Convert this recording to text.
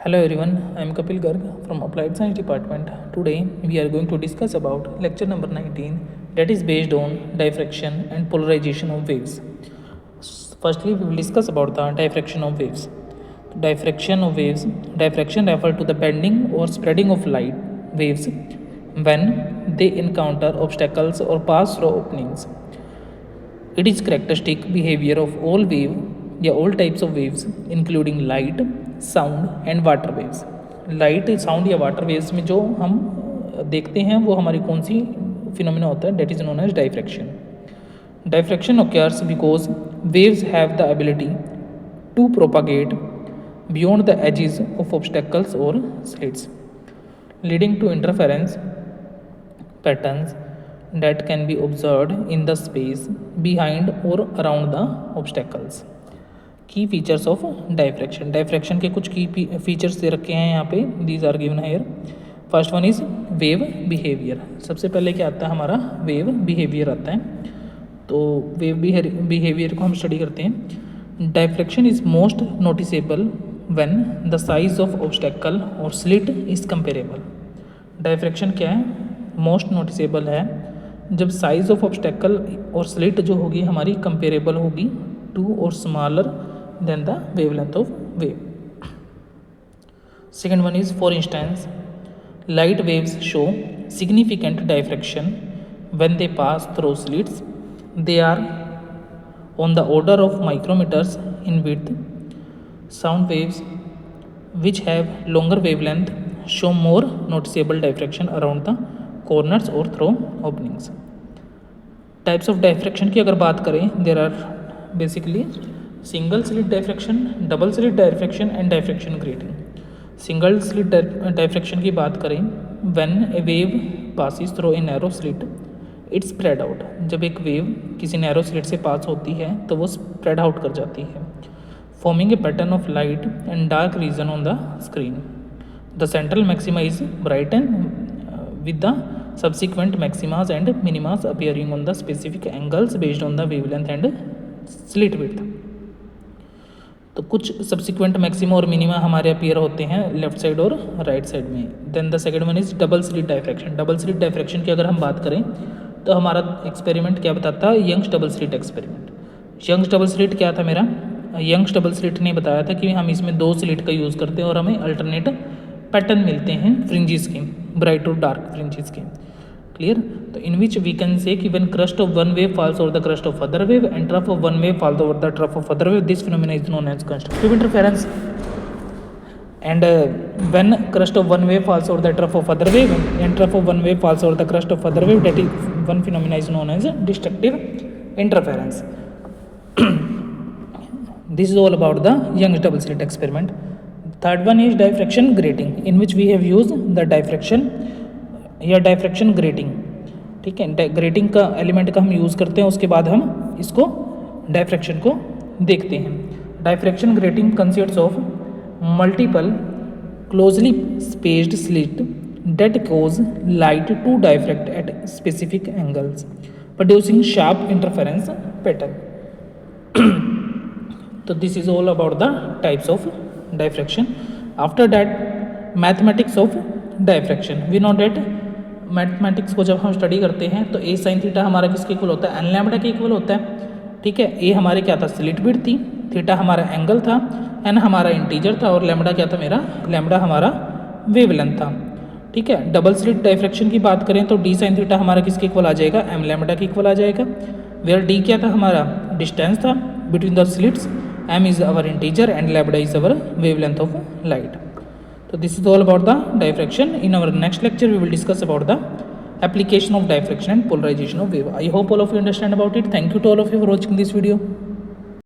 Hello everyone, I am Kapil Garg from Applied Science Department. Today we are going to discuss about lecture number 19, that is based on diffraction and polarization of waves. Firstly, we will discuss about the diffraction of waves. Diffraction refers to the bending or spreading of light waves when they encounter obstacles or pass through openings. It is characteristic behavior of all types of waves including light, sound and water waves. Light, sound या water waves में जो हम देखते हैं वो हमारी कौन सी phenomena होता है, that is known as diffraction. Diffraction occurs because waves have the ability to propagate beyond the edges of obstacles or slits, leading to interference patterns that can be observed in the space behind or around the obstacles. Key features of diffraction. Diffraction के कुछ key features दे रखे हैं यहाँ पे, these are given here. First one is wave behaviour. सबसे पहले क्या आता है हमारा, वेव बिहेवियर आता है. तो वेव बिहेवियर को हम स्टडी करते हैं. Diffraction is most noticeable when the size of obstacle और स्लिट इज कंपेरेबल. डाइफ्रैक्शन क्या है, मोस्ट नोटिसेबल है जब साइज ऑफ ऑब्स्टेकल और स्लिट जो होगी हमारी कंपेरेबल होगी टू और smaller than the wavelength of wave. Second one is, for instance, light waves show significant diffraction when they pass through slits. They are on the order of micrometers in width. Sound waves, which have longer wavelength, show more noticeable diffraction around the corners or through openings. Types of diffraction की अगर बात करें, there are basically single slit diffraction, double slit diffraction and diffraction grating. Single slit diffraction की बात करें, when A wave passes through a narrow slit it spread out. जब एक wave किसी नैरो स्लिट से पास होती है तो वो स्प्रेड आउट कर जाती है, forming a pattern of light and dark region on the screen. The central maxima is brighten with the subsequent maximas and minimas appearing on the specific angles based on the wavelength and slit width. तो कुछ subsequent maxima और minima हमारे appear होते हैं left side और right side में. Then the second one is double slit diffraction. Double slit diffraction की अगर हम बात करें तो हमारा एक्सपेरिमेंट क्या बताता है, Young's double slit experiment. Young's double slit क्या था मेरा, यंग्स डबल स्लिट ने बताया था कि हम इसमें दो स्लिट का यूज़ करते हैं और हमें अल्टरनेट पैटर्न मिलते हैं फ्रिंजेस के, ब्राइट और डार्क फ्रिंजेस के. क्लियर. तो इन विच वी कैन से कि when crest of one wave falls over the crest of other wave and trough of one wave falls over the trough of other wave, this phenomena is known as constructive interference. And when crest of one wave falls over the trough of other wave and trough of one wave falls over the crest of other wave, that is one phenomena is known as destructive interference. This is all about the Young's double slit experiment. Third one is diffraction grating, in which we have used the diffraction या diffraction grating. ठीक है, grating का element का हम use करते हैं, उसके बाद हम इसको डाइफ्रैक्शन को देखते हैं. Diffraction grating consists of multiple closely spaced slit that cause light to diffract at specific angles, producing sharp interference pattern. So this is all about the types of diffraction. After that, mathematics of diffraction. We know that mathematics को जब हम study करते हैं तो ए sine theta हमारा किसके equal होता है, एन लैम्बडा के इक्वल होता है. ठीक है, ए हमारे क्या था, स्लिट विड्थ थी, थीटा हमारा एंगल था, एन हमारा इंटीजर था और लैम्बडा क्या था मेरा, लैम्बडा हमारा वेवलेंथ था. ठीक है, डबल स्लिट डाइफ्रैक्शन की बात करें तो डी साइन थीटा हमारा किसके इक्वल आ जाएगा, एम लैम्बडा के इक्वल आ जाएगा. वेयर डी क्या था हमारा, डिस्टेंस था between the slits, M is our integer and lambda is our wavelength of light. So this is all about the diffraction. In our next lecture, we will discuss about the application of diffraction and polarization of wave. I hope all of you understand about it. Thank you to all of you for watching this video.